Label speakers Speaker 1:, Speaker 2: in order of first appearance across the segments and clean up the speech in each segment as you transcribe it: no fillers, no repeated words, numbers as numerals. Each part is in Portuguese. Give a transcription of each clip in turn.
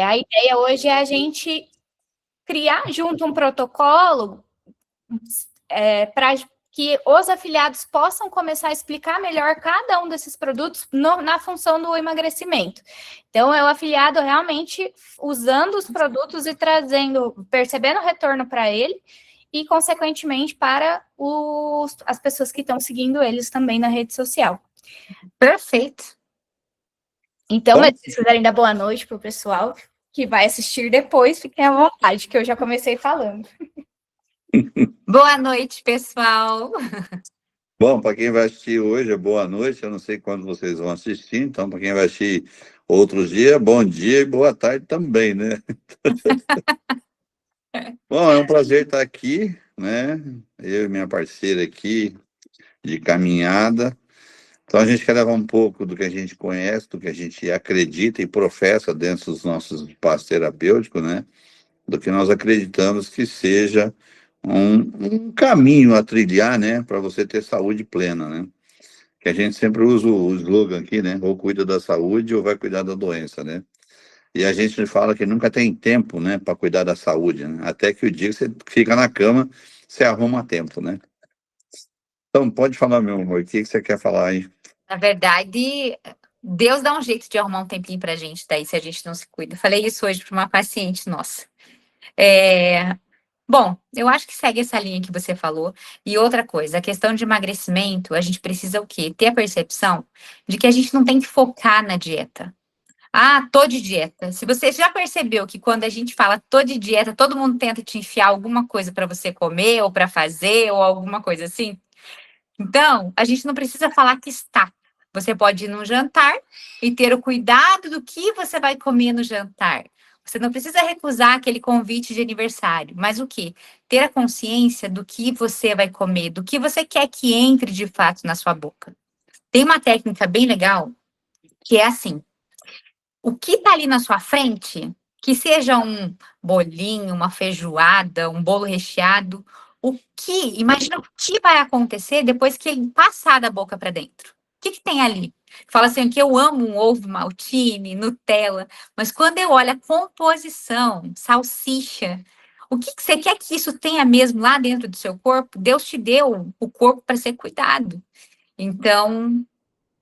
Speaker 1: A ideia hoje é a gente criar junto um protocolo para que os afiliados possam começar a explicar melhor cada um desses produtos na função do emagrecimento. Então, é o afiliado realmente usando os produtos e percebendo o retorno para ele e, consequentemente, para as pessoas que estão seguindo eles também na rede social.
Speaker 2: Perfeito.
Speaker 1: Então, se vocês quiserem dar boa noite para o pessoal que vai assistir depois, fiquem à vontade, que eu já comecei falando.
Speaker 2: Boa noite, pessoal.
Speaker 3: Bom, para quem vai assistir hoje, boa noite. Eu não sei quando vocês vão assistir, então, para quem vai assistir outros dias, bom dia e boa tarde também, né? Bom, é um prazer estar aqui, né? Eu e minha parceira aqui de caminhada. Então, a gente quer levar um pouco do que a gente conhece, do que a gente acredita e professa dentro dos nossos espaços terapêuticos, né? Do que nós acreditamos que seja um caminho a trilhar, né? Para você ter saúde plena, né? Que a gente sempre usa o slogan aqui, né? Ou cuida da saúde ou vai cuidar da doença, né? E a gente fala que nunca tem tempo, né? Para cuidar da saúde, né? Até que o dia que você fica na cama, você arruma tempo, né? Então, pode falar, meu amor, o que você quer falar aí?
Speaker 2: Na verdade, Deus dá um jeito de arrumar um tempinho pra gente, daí, se a gente não se cuida. Falei isso hoje para uma paciente nossa. Bom, eu acho que segue essa linha que você falou. E outra coisa, a questão de emagrecimento, a gente precisa o quê? Ter a percepção de que a gente não tem que focar na dieta. Ah, tô de dieta. Se você já percebeu que quando a gente fala tô de dieta, todo mundo tenta te enfiar alguma coisa para você comer ou para fazer ou alguma coisa assim? Então, a gente não precisa falar que está. Você pode ir num jantar e ter o cuidado do que você vai comer no jantar. Você não precisa recusar aquele convite de aniversário, mas o quê? Ter a consciência do que você vai comer, do que você quer que entre de fato na sua boca. Tem uma técnica bem legal que é assim: o que está ali na sua frente, que seja um bolinho, uma feijoada, um bolo recheado, imagina o que vai acontecer depois que ele passar da boca para dentro. O que tem ali? Fala assim, que eu amo um ovo maltine, Nutella, mas quando eu olho a composição, salsicha, o que você quer que isso tenha mesmo lá dentro do seu corpo? Deus te deu o corpo para ser cuidado. Então,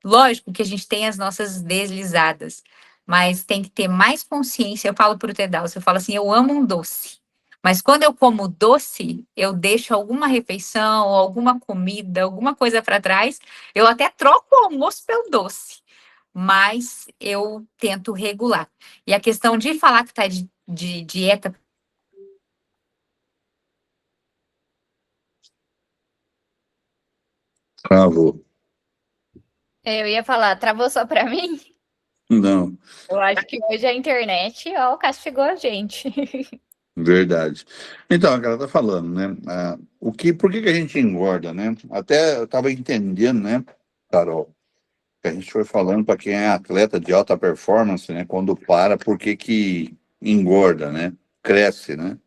Speaker 2: lógico que a gente tem as nossas deslizadas, mas tem que ter mais consciência. Eu falo para o Tedal, eu falo assim, eu amo um doce. Mas quando eu como doce, eu deixo alguma refeição, alguma comida, alguma coisa para trás. Eu até troco o almoço pelo doce, mas eu tento regular. E a questão de falar que está de dieta...
Speaker 3: Travou.
Speaker 1: Eu ia falar, travou só para mim?
Speaker 3: Não.
Speaker 1: Eu acho que hoje a internet, ó, castigou a gente.
Speaker 3: Verdade. Então, a cara tá falando, né? Por que a gente engorda, né? Até eu estava entendendo, né, Carol, que a gente foi falando para quem é atleta de alta performance, né? Quando para, por que engorda, né? Cresce, né?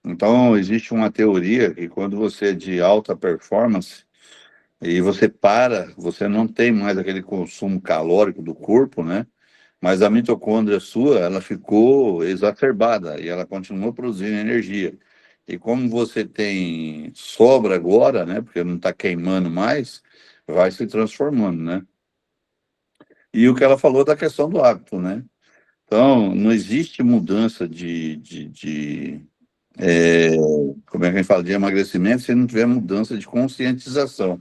Speaker 3: Então, existe uma teoria que quando você é de alta performance e você para, você não tem mais aquele consumo calórico do corpo, né? Mas a mitocôndria sua, ela ficou exacerbada e ela continua produzindo energia. E como você tem sobra agora, né? Porque não está queimando mais, vai se transformando, né? E o que ela falou da questão do hábito, né? Então, não existe mudança como é que a gente fala, de emagrecimento se não tiver mudança de conscientização.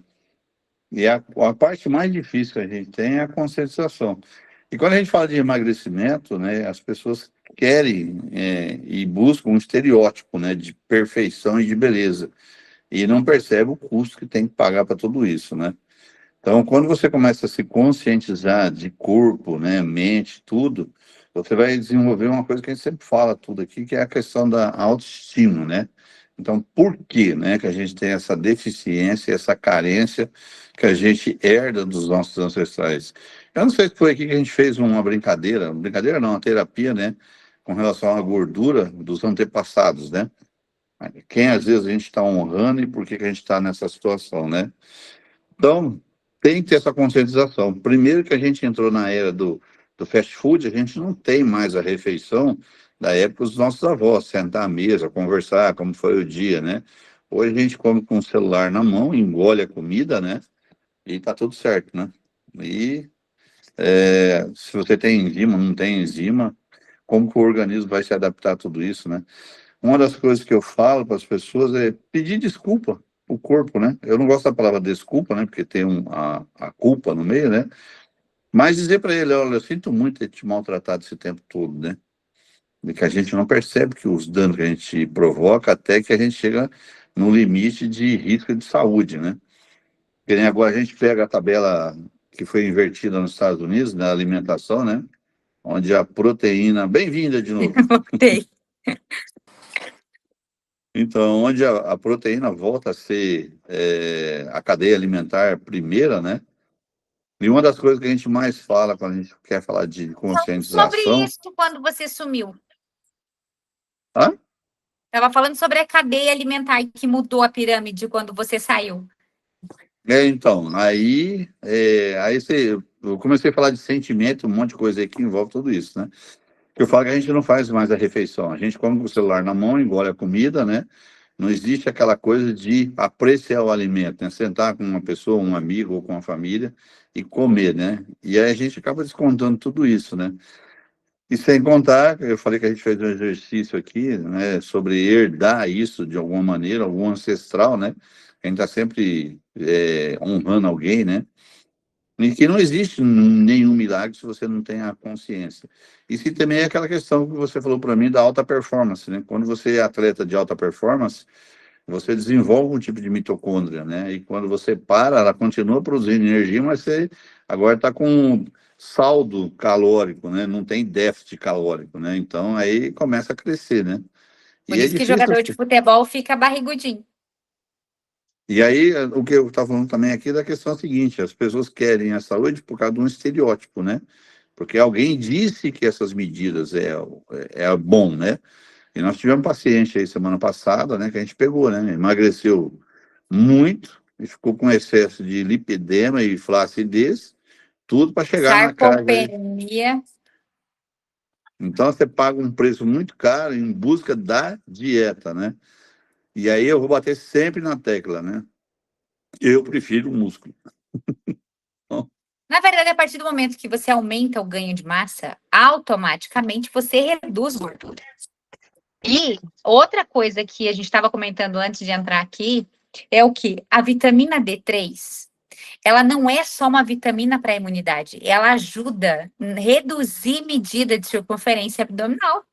Speaker 3: E a parte mais difícil que a gente tem é a conscientização. E quando a gente fala de emagrecimento, né, as pessoas querem e buscam um estereótipo, né, de perfeição e de beleza. E não percebe o custo que tem que pagar para tudo isso, né? Então, quando você começa a se conscientizar de corpo, né, mente, tudo, você vai desenvolver uma coisa que a gente sempre fala tudo aqui, que é a questão da autoestima, né? Então, por que, né, que a gente tem essa deficiência, essa carência que a gente herda dos nossos ancestrais? Eu não sei se foi aqui que a gente fez uma brincadeira não, uma terapia, né, com relação à gordura dos antepassados, né? Quem às vezes a gente está honrando e por que a gente está nessa situação, né? Então, tem que ter essa conscientização. Primeiro que a gente entrou na era do do fast food, a gente não tem mais a refeição da época dos nossos avós, sentar à mesa, conversar, como foi o dia, né? Hoje a gente come com o celular na mão, engole a comida, né? E tá tudo certo, né? E se você tem enzima, não tem enzima, como que o organismo vai se adaptar a tudo isso, né? Uma das coisas que eu falo para as pessoas é pedir desculpa o corpo, né? Eu não gosto da palavra desculpa, né? Porque tem a culpa no meio, né? Mas dizer para ele, olha, eu sinto muito ter te maltratado esse tempo todo, né? E que a gente não percebe que os danos que a gente provoca até que a gente chega no limite de risco de saúde, né? Que nem agora a gente pega a tabela que foi invertida nos Estados Unidos, na alimentação, né? Onde a proteína... Bem-vinda de novo.
Speaker 2: Voltei.
Speaker 3: Então, onde a proteína volta a ser a cadeia alimentar primeira, né? E uma das coisas que a gente mais fala quando a gente quer falar de
Speaker 2: Sobre
Speaker 3: conscientização...
Speaker 2: isso, quando você sumiu.
Speaker 3: Hã?
Speaker 2: Estava falando sobre a cadeia alimentar que mudou a pirâmide quando você saiu.
Speaker 3: Então, aí eu comecei a falar de sentimento, um monte de coisa aí que envolve tudo isso, né? Eu falo que a gente não faz mais a refeição, a gente come com o celular na mão, engole a comida, né? Não existe aquela coisa de apreciar o alimento, né? Sentar com uma pessoa, um amigo ou com a família e comer, né? E aí a gente acaba descontando tudo isso, né? E sem contar, eu falei que a gente fez um exercício aqui, né, sobre herdar isso de alguma maneira, algum ancestral, né? A gente está sempre honrando alguém, né? E que não existe nenhum milagre se você não tem a consciência. E se também é aquela questão que você falou para mim da alta performance, né? Quando você é atleta de alta performance, você desenvolve um tipo de mitocôndria, né? E quando você para, ela continua produzindo energia, mas você agora está com saldo calórico, né? Não tem déficit calórico, né? Então aí começa a crescer, né?
Speaker 2: Por
Speaker 3: E é
Speaker 2: isso que
Speaker 3: difícil.
Speaker 2: jogador de futebol fica barrigudinho.
Speaker 3: E aí, o que eu estava falando também aqui da questão seguinte, as pessoas querem a saúde por causa de um estereótipo, né? Porque alguém disse que essas medidas é bom, né? E nós tivemos um paciente aí semana passada, né, que a gente pegou, né? Emagreceu muito e ficou com excesso de lipedema e flacidez, tudo para chegar na casa.
Speaker 2: Sarcopenia.
Speaker 3: Então você paga um preço muito caro em busca da dieta, né? E aí eu vou bater sempre na tecla, né? Eu prefiro o músculo.
Speaker 2: Na verdade, a partir do momento que você aumenta o ganho de massa, automaticamente você reduz gordura. E outra coisa que a gente estava comentando antes de entrar aqui é o que? A vitamina D3, ela não é só uma vitamina para a imunidade, ela ajuda a reduzir medida de circunferência abdominal.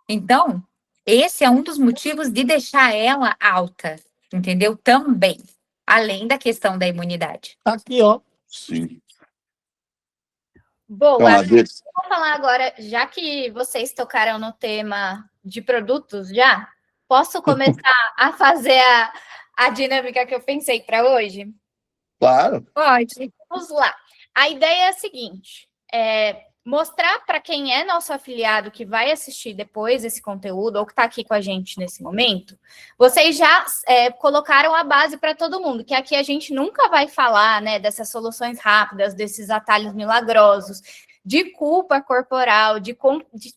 Speaker 2: Então, esse é um dos motivos de deixar ela alta, entendeu? Também, além da questão da imunidade.
Speaker 4: Aqui, ó.
Speaker 3: Sim.
Speaker 1: Boa.
Speaker 3: Então,
Speaker 1: Vou falar agora, já que vocês tocaram no tema de produtos já, posso começar a fazer a dinâmica que eu pensei para hoje?
Speaker 3: claro.
Speaker 2: Pode.
Speaker 1: Vamos lá. A ideia é a seguinte: mostrar para quem é nosso afiliado que vai assistir depois esse conteúdo ou que está aqui com a gente nesse momento, vocês já colocaram a base para todo mundo, que aqui a gente nunca vai falar, né, dessas soluções rápidas, desses atalhos milagrosos, de culpa corporal, de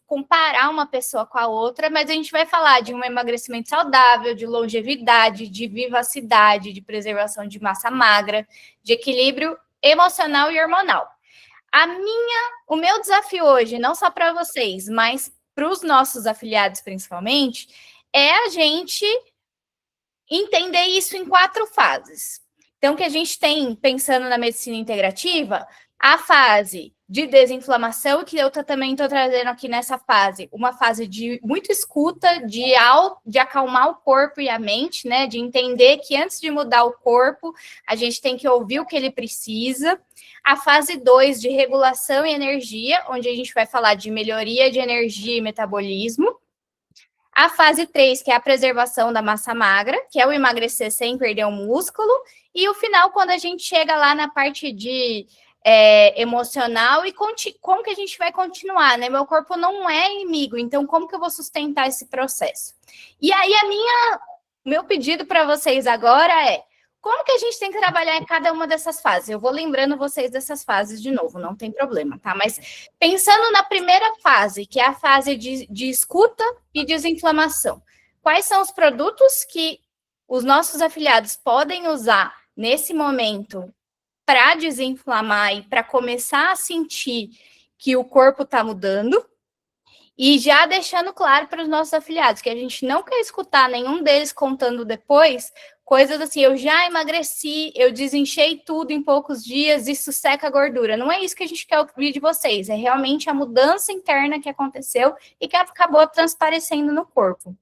Speaker 1: comparar uma pessoa com a outra, mas a gente vai falar de um emagrecimento saudável, de longevidade, de vivacidade, de preservação de massa magra, de equilíbrio emocional e hormonal. O meu desafio hoje, não só para vocês, mas para os nossos afiliados principalmente, é a gente entender isso em 4 fases. Então, o que a gente tem, pensando na medicina integrativa, a fase de desinflamação, que eu também estou trazendo aqui nessa fase, uma fase de muita escuta, de acalmar o corpo e a mente, né? De entender que antes de mudar o corpo, a gente tem que ouvir o que ele precisa. A fase 2 de regulação e energia, onde a gente vai falar de melhoria de energia e metabolismo. A fase 3, que é a preservação da massa magra, que é o emagrecer sem perder o músculo. E o final, quando a gente chega lá na parte de emocional e como que a gente vai continuar, né? Meu corpo não é inimigo, então como que eu vou sustentar esse processo? E aí meu pedido para vocês agora é: como que a gente tem que trabalhar em cada uma dessas fases? Eu vou lembrando vocês dessas fases de novo, não tem problema, tá? Mas pensando na primeira fase, que é a fase de escuta e desinflamação, quais são os produtos que os nossos afiliados podem usar nesse momento para desinflamar e para começar a sentir que o corpo está mudando? E já deixando claro para os nossos afiliados que a gente não quer escutar nenhum deles contando depois coisas assim, eu já emagreci, eu desinchei tudo em poucos dias, isso seca a gordura. Não é isso que a gente quer ouvir de vocês, é realmente a mudança interna que aconteceu e que acabou transparecendo no corpo.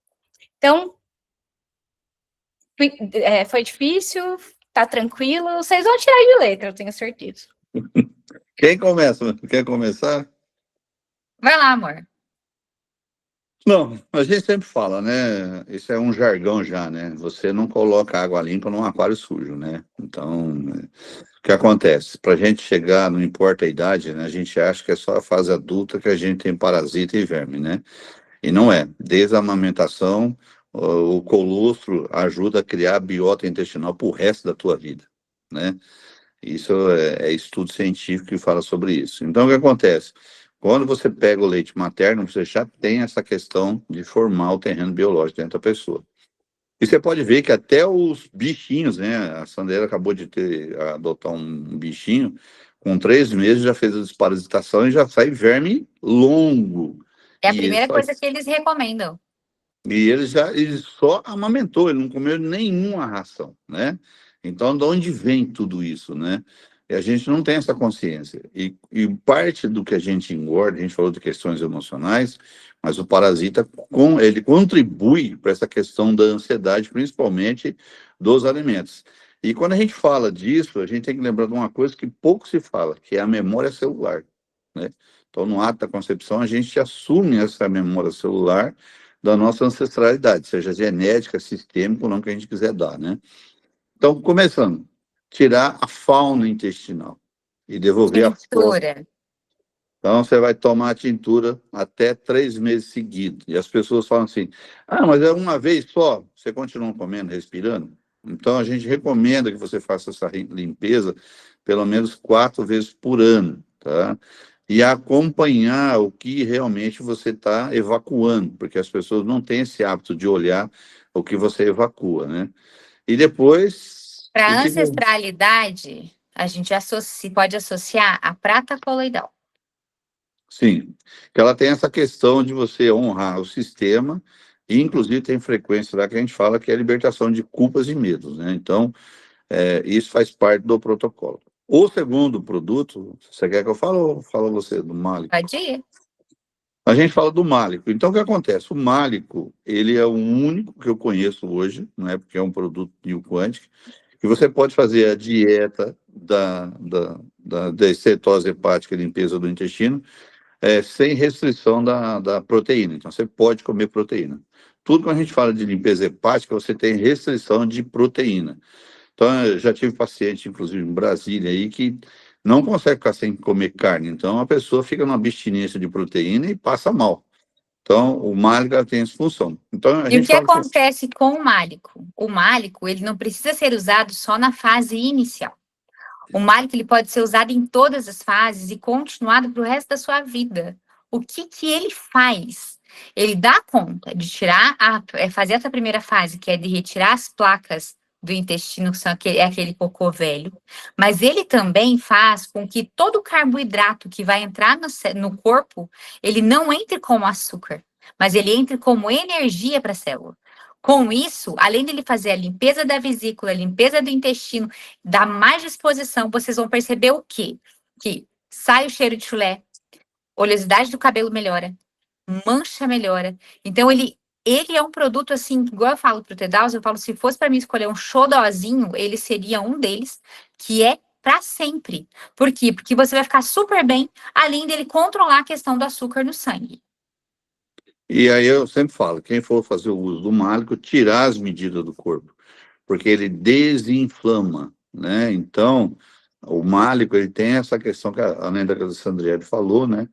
Speaker 1: Então, foi difícil, tá tranquilo, vocês vão tirar de letra, eu tenho certeza.
Speaker 3: Quem começa? Quer começar?
Speaker 2: Vai lá, amor.
Speaker 3: Não, a gente sempre fala, né? Isso é um jargão já, né? Você não coloca água limpa num aquário sujo, né? Então, o que acontece? Para a gente chegar, não importa a idade, né? A gente acha que é só a fase adulta que a gente tem parasita e verme, né? E não é. Desde a amamentação, o colostro ajuda a criar biota intestinal para o resto da tua vida, né? Isso é estudo científico que fala sobre isso. Então, o que acontece? Quando você pega o leite materno, você já tem essa questão de formar o terreno biológico dentro da pessoa. E você pode ver que até os bichinhos, né? A Sandra acabou de adotar um bichinho, com 3 meses já fez a desparasitação e já sai verme longo.
Speaker 2: É a
Speaker 3: E
Speaker 2: primeira coisa que eles recomendam.
Speaker 3: ele só amamentou, ele não comeu nenhuma ração, né? Então, de onde vem tudo isso, né? E a gente não tem essa consciência. E parte do que a gente engorda, a gente falou de questões emocionais, mas o parasita, ele contribui para essa questão da ansiedade, principalmente dos alimentos. E quando a gente fala disso, a gente tem que lembrar de uma coisa que pouco se fala, que é a memória celular, né? Então, no ato da concepção, a gente assume essa memória celular da nossa ancestralidade, seja genética, sistêmica, ou não que a gente quiser dar, né? Então, começando, tirar a fauna intestinal e devolver a flora.
Speaker 2: Tintura.
Speaker 3: Então, você vai tomar a tintura até 3 meses seguidos. E as pessoas falam assim, mas é uma vez só, você continua comendo, respirando? Então, a gente recomenda que você faça essa limpeza pelo menos 4 vezes por ano, tá? E acompanhar o que realmente você está evacuando, porque as pessoas não têm esse hábito de olhar o que você evacua, né? E depois...
Speaker 2: Para ancestralidade, a gente pode associar a prata coloidal.
Speaker 3: Sim, que ela tem essa questão de você honrar o sistema, e inclusive tem frequência lá que a gente fala que é a libertação de culpas e medos, né? Então, isso faz parte do protocolo. O segundo produto, você quer que eu fale ou fala você do málico?
Speaker 2: Pode ir.
Speaker 3: A gente fala do málico. Então, o que acontece? O málico, ele é o único que eu conheço hoje, né? Porque é um produto New Quantic, que você pode fazer a dieta da cetose hepática, limpeza do intestino, sem restrição da proteína. Então, você pode comer proteína. Tudo que a gente fala de limpeza hepática, você tem restrição de proteína. Então, eu já tive paciente, inclusive em Brasília, aí, que não consegue ficar sem comer carne. Então, a pessoa fica numa abstinência de proteína e passa mal. Então, o málico tem essa função. Então,
Speaker 2: E o que acontece com o málico? O málico, ele não precisa ser usado só na fase inicial. O málico, ele pode ser usado em todas as fases e continuado para o resto da sua vida. O que ele faz? Ele dá conta de fazer essa primeira fase, que é de retirar as placas do intestino, que são aquele cocô velho, mas ele também faz com que todo o carboidrato que vai entrar no corpo, ele não entre como açúcar, mas ele entre como energia para a célula. Com isso, além dele fazer a limpeza da vesícula, a limpeza do intestino, dar mais disposição, vocês vão perceber o quê? Que sai o cheiro de chulé, oleosidade do cabelo melhora, mancha melhora. Então, ele é um produto assim, igual eu falo pro Tedaus, eu falo, se fosse para mim escolher um xodózinho, ele seria um deles, que é para sempre. Por quê? Porque você vai ficar super bem, além dele controlar a questão do açúcar no sangue.
Speaker 3: E aí eu sempre falo, quem for fazer o uso do málico, tirar as medidas do corpo, porque ele desinflama, né? Então, o málico, ele tem essa questão que além da que a Sandriele falou, né?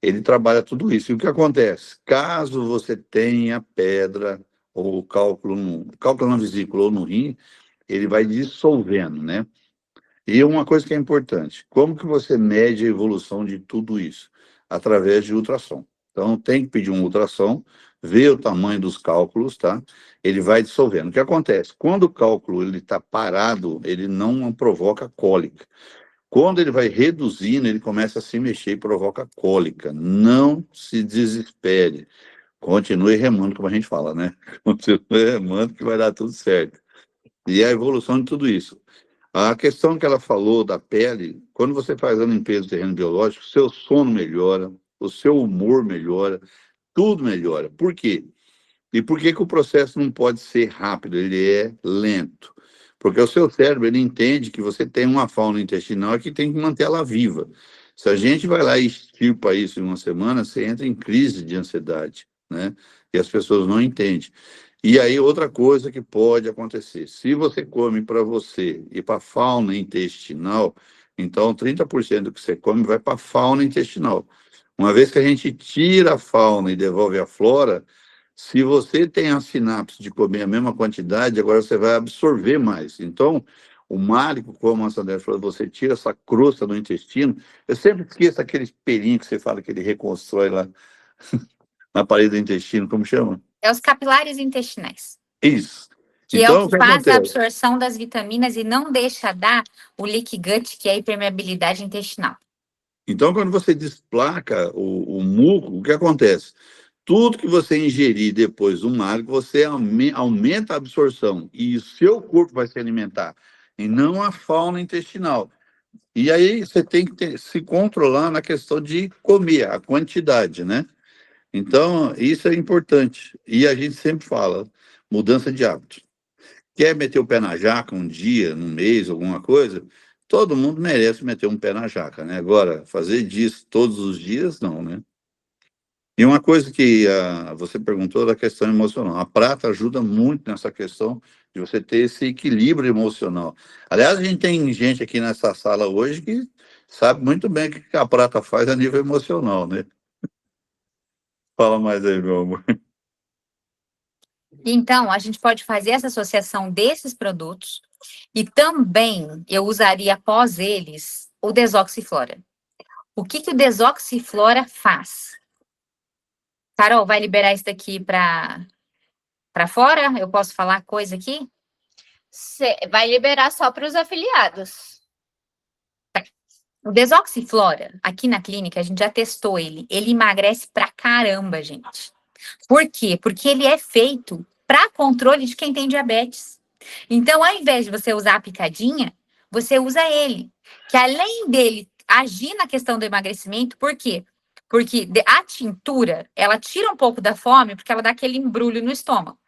Speaker 3: Ele trabalha tudo isso. E o que acontece? Caso você tenha pedra ou cálculo na vesícula ou no rim, ele vai dissolvendo, né? E uma coisa que é importante, como que você mede a evolução de tudo isso? Através de ultrassom. Então, tem que pedir um ultrassom, ver o tamanho dos cálculos, tá? Ele vai dissolvendo. O que acontece? Quando o cálculo ele está parado, ele não provoca cólica. Quando ele vai reduzindo, ele começa a se mexer e provoca cólica. Não se desespere. Continue remando, como a gente fala, né? Continue remando que vai dar tudo certo. E a evolução de tudo isso. A questão que ela falou da pele, quando você faz a limpeza do terreno biológico, seu sono melhora, o seu humor melhora, tudo melhora. Por quê? E por que que o processo não pode ser rápido? Ele é lento. Porque o seu cérebro, ele entende que você tem uma fauna intestinal que tem que manter ela viva. Se a gente vai lá e extirpa isso em uma semana, você entra em crise de ansiedade, né? E as pessoas não entendem. E aí, outra coisa que pode acontecer, se você come para você e para a fauna intestinal, então 30% do que você come vai para a fauna intestinal. Uma vez que a gente tira a fauna e devolve a flora, se você tem a sinapse de comer a mesma quantidade, agora você vai absorver mais. Então, o málico, como a Sandra falou, você tira essa crosta do intestino. Eu sempre esqueço aquele espelhinho que você fala que ele reconstrói lá na parede do intestino, como chama?
Speaker 2: É os capilares intestinais,
Speaker 3: Isso.
Speaker 2: que é
Speaker 3: Então,
Speaker 2: o
Speaker 3: o
Speaker 2: que
Speaker 3: que
Speaker 2: faz a
Speaker 3: acontece?
Speaker 2: absorção das vitaminas e não deixa dar o leaky gut, que é a impermeabilidade intestinal.
Speaker 3: Então, quando você desplaca o muco, o que acontece? Tudo que você ingerir depois do málico, você aumenta a absorção e o seu corpo vai se alimentar, e não a fauna intestinal. E aí você tem que se controlar na questão de comer, a quantidade, né? Então, isso é importante. E a gente sempre fala, mudança de hábito. Quer meter o pé na jaca um dia, num mês, alguma coisa? Todo mundo merece meter um pé na jaca, né? Agora, fazer disso todos os dias, não, né? E uma coisa que você perguntou da questão emocional. A prata ajuda muito nessa questão de você ter esse equilíbrio emocional. Aliás, a gente tem gente aqui nessa sala hoje que sabe muito bem o que a prata faz a nível emocional, né? Fala mais aí, meu amor.
Speaker 2: Então, a gente pode fazer essa associação desses produtos e também eu usaria após eles o Desoxiflora. O que que o Desoxiflora faz? Carol, vai liberar isso daqui para fora? Eu posso falar coisa aqui?
Speaker 1: Vai liberar só para os afiliados.
Speaker 2: O Desoxiflora, aqui na clínica, a gente já testou ele. Ele emagrece pra caramba, gente. Por quê? Porque ele é feito para controle de quem tem diabetes. Então, ao invés de você usar a picadinha, você usa ele. Que além dele agir na questão do emagrecimento, por quê? Porque a tintura, ela tira um pouco da fome, porque ela dá aquele embrulho no estômago.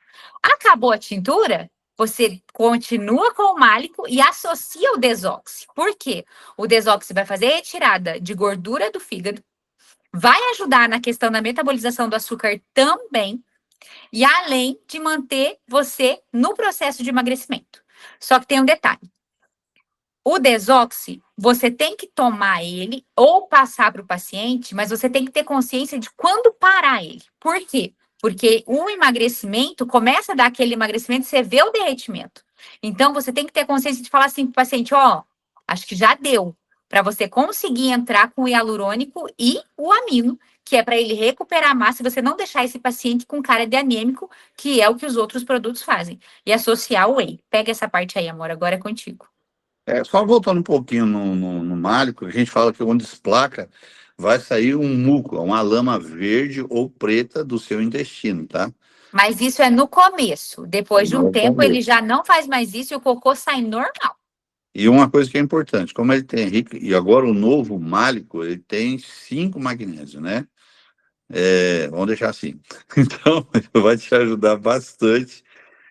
Speaker 2: Acabou a tintura, você continua com o málico e associa o desoxi. Por quê? O desoxi vai fazer retirada de gordura do fígado, vai ajudar na questão da metabolização do açúcar também, e além de manter você no processo de emagrecimento. Só que tem um detalhe. O desoxi, você tem que tomar ele ou passar para o paciente, mas você tem que ter consciência de quando parar ele. Por quê? Porque o emagrecimento começa a dar aquele emagrecimento, você vê o derretimento. Então, você tem que ter consciência de falar assim para o paciente, ó, acho que já deu, para você conseguir entrar com o hialurônico e o amino, que é para ele recuperar a massa e você não deixar esse paciente com cara de anêmico, que é o que os outros produtos fazem. E associar o whey. Pega essa parte aí, amor, agora é contigo.
Speaker 3: Só voltando um pouquinho no málico, a gente fala que onde desplaca, vai sair um muco, uma lama verde ou preta do seu intestino, tá?
Speaker 2: Mas isso é no começo. Depois de um
Speaker 3: No
Speaker 2: tempo, ele
Speaker 3: começo.
Speaker 2: já não faz mais isso e o cocô sai normal.
Speaker 3: E uma coisa que é importante, como ele tem rico, e agora o novo málico, ele tem 5 magnésios, né? Vamos deixar assim. Então, vai te ajudar bastante.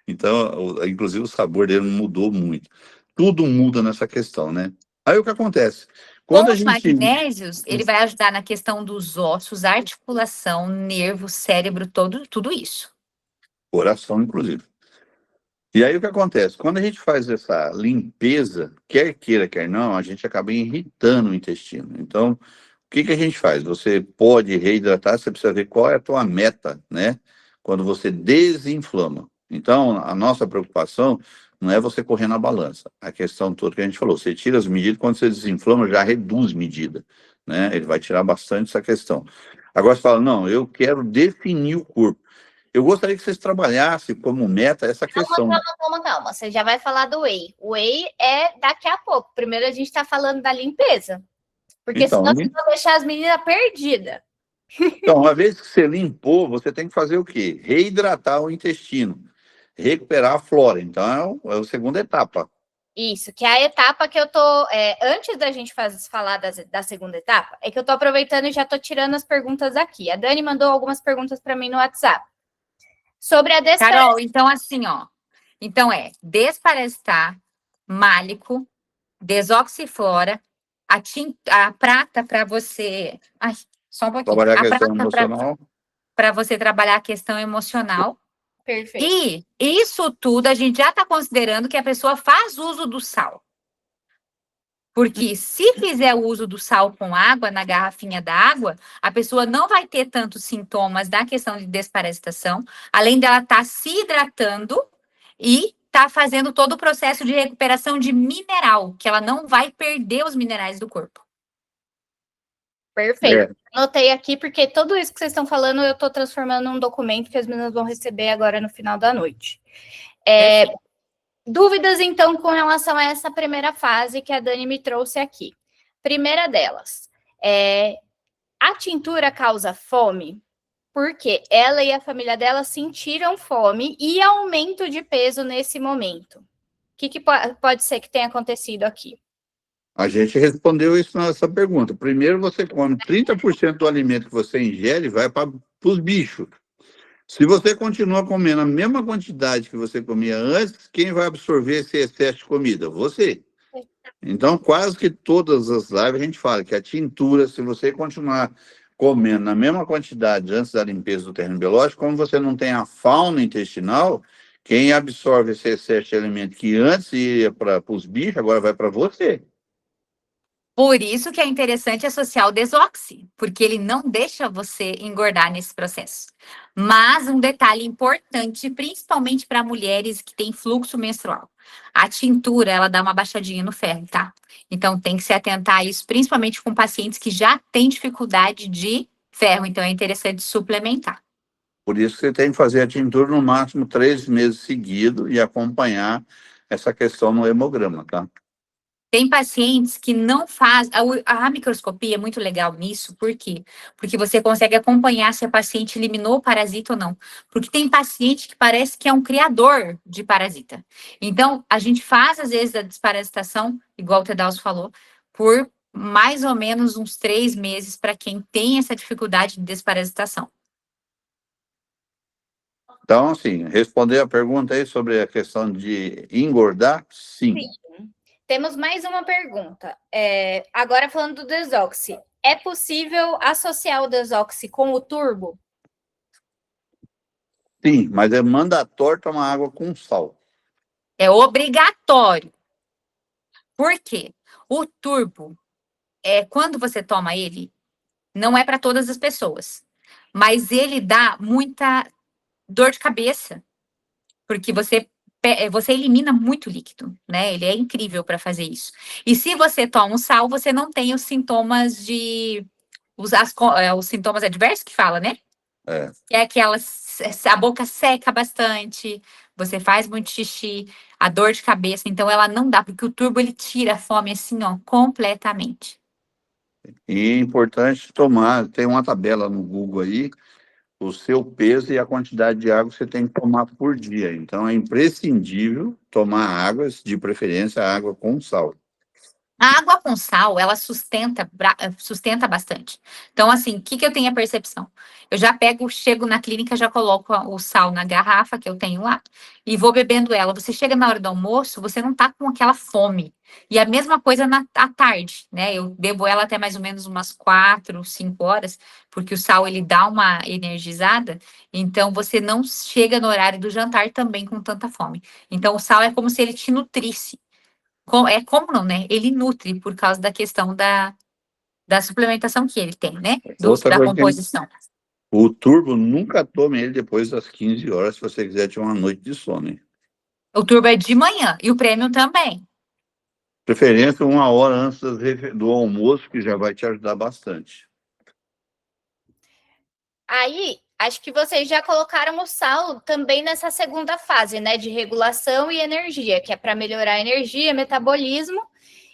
Speaker 3: Então, inclusive o sabor dele mudou muito. Tudo muda nessa questão, né? Aí o que acontece? Quando
Speaker 2: Com
Speaker 3: a
Speaker 2: os
Speaker 3: gente...
Speaker 2: magnésios, ele vai ajudar na questão dos ossos, articulação, nervo, cérebro, tudo isso.
Speaker 3: Coração, inclusive. E aí o que acontece? Quando a gente faz essa limpeza, quer queira, quer não, a gente acaba irritando o intestino. Então, o que que a gente faz? Você pode reidratar, você precisa ver qual é a tua meta, né? Quando você desinflama. Então, a nossa preocupação não é você correr na balança. A questão toda que a gente falou, você tira as medidas, quando você desinflama, já reduz medida, né? Ele vai tirar bastante essa questão. Agora você fala, não, eu quero definir o corpo. Eu gostaria que vocês trabalhassem como meta essa questão.
Speaker 1: Calma. Você já vai falar do whey. O whey é daqui a pouco. Primeiro a gente está falando da limpeza. Porque
Speaker 3: Então,
Speaker 1: senão você vai deixar as meninas perdidas.
Speaker 3: Então, uma vez que você limpou, você tem que fazer o quê? Reidratar o intestino, recuperar a flora. Então, é a segunda etapa.
Speaker 1: Isso, que é a etapa que eu tô. Antes da gente falar da segunda etapa, é que eu tô aproveitando e já tô tirando as perguntas aqui. A Dani mandou algumas perguntas para mim no WhatsApp. Sobre a
Speaker 2: Carol, então assim, ó. Então desparestar, málico, desoxiflora, a prata para você. Ai, só um pouquinho.
Speaker 3: Trabalhar a
Speaker 2: A
Speaker 3: questão
Speaker 2: prata
Speaker 3: emocional.
Speaker 2: para você trabalhar a questão emocional.
Speaker 1: Perfeito.
Speaker 2: E isso tudo a gente já está considerando que a pessoa faz uso do sal. Porque se fizer o uso do sal com água, na garrafinha da água, a pessoa não vai ter tantos sintomas da questão de desparasitação, além dela estar se hidratando e tá fazendo todo o processo de recuperação de mineral, que ela não vai perder os minerais do corpo.
Speaker 1: Perfeito. Anotei aqui, porque tudo isso que vocês estão falando, eu estou transformando num documento que as meninas vão receber agora no final da noite. Dúvidas, então, com relação a essa primeira fase que a Dani me trouxe aqui. Primeira delas, a tintura causa fome? Porque ela e a família dela sentiram fome e aumento de peso nesse momento. O que pode ser que tenha acontecido aqui?
Speaker 3: A gente respondeu isso nessa pergunta. Primeiro, você come 30% do alimento que você ingere, vai para os bichos. Se você continua comendo a mesma quantidade que você comia antes, quem vai absorver esse excesso de comida? Você. Então, quase que todas as lives a gente fala que a tintura, se você continuar comendo na mesma quantidade antes da limpeza do terreno biológico, como você não tem a fauna intestinal, quem absorve esse excesso de alimento que antes ia para os bichos, agora vai para você.
Speaker 2: Por isso que é interessante associar o desoxi, porque ele não deixa você engordar nesse processo. Mas um detalhe importante, principalmente para mulheres que têm fluxo menstrual. A tintura, ela dá uma baixadinha no ferro, tá? Então tem que se atentar a isso, principalmente com pacientes que já têm dificuldade de ferro. Então é interessante suplementar.
Speaker 3: Por isso que você tem que fazer a tintura no máximo 3 meses seguidos e acompanhar essa questão no hemograma, tá?
Speaker 2: Tem pacientes que não fazem. A microscopia é muito legal nisso, por quê? Porque você consegue acompanhar se a paciente eliminou o parasita ou não. Porque tem paciente que parece que é um criador de parasita. Então, a gente faz, às vezes, a desparasitação, igual o Tedalso falou, por mais ou menos uns 3 meses para quem tem essa dificuldade de desparasitação.
Speaker 3: Então, assim, responder a pergunta aí sobre a questão de engordar, sim.
Speaker 1: Temos mais uma pergunta. Agora falando do desoxi. É possível associar o desoxi com o turbo?
Speaker 3: Sim, mas é mandatório tomar água com sal.
Speaker 2: É obrigatório. Por quê? O turbo, quando você toma ele, não é para todas as pessoas. Mas ele dá muita dor de cabeça. Porque você elimina muito líquido, né? Ele é incrível para fazer isso. E se você toma um sal, você não tem os sintomas os sintomas adversos que fala, né? Que é a boca seca bastante, você faz muito xixi, a dor de cabeça, então ela não dá, porque o turbo ele tira a fome assim, ó, completamente.
Speaker 3: E é importante tomar, tem uma tabela no Google aí, o seu peso e a quantidade de água que você tem que tomar por dia. Então, é imprescindível tomar água, de preferência água com sal.
Speaker 2: A água com sal, ela sustenta bastante. Então, assim, o que eu tenho a percepção? Eu já chego na clínica, já coloco o sal na garrafa que eu tenho lá e vou bebendo ela. Você chega na hora do almoço, você não tá com aquela fome. E a mesma coisa à tarde, né? Eu bebo ela até mais ou menos umas 4, 5 horas, porque o sal, ele dá uma energizada. Então, você não chega no horário do jantar também com tanta fome. Então, o sal é como se ele te nutrisse. Como não, né? Ele nutre por causa da questão da suplementação que ele tem, né? Da composição.
Speaker 3: O turbo, nunca tome ele depois das 15 horas, se você quiser ter uma noite de sono. Hein?
Speaker 2: O turbo é de manhã e o premium também.
Speaker 3: Preferência 1 hora antes do almoço, que já vai te ajudar bastante.
Speaker 1: Aí, acho que vocês já colocaram o sal também nessa segunda fase, né, de regulação e energia, que é para melhorar a energia, metabolismo.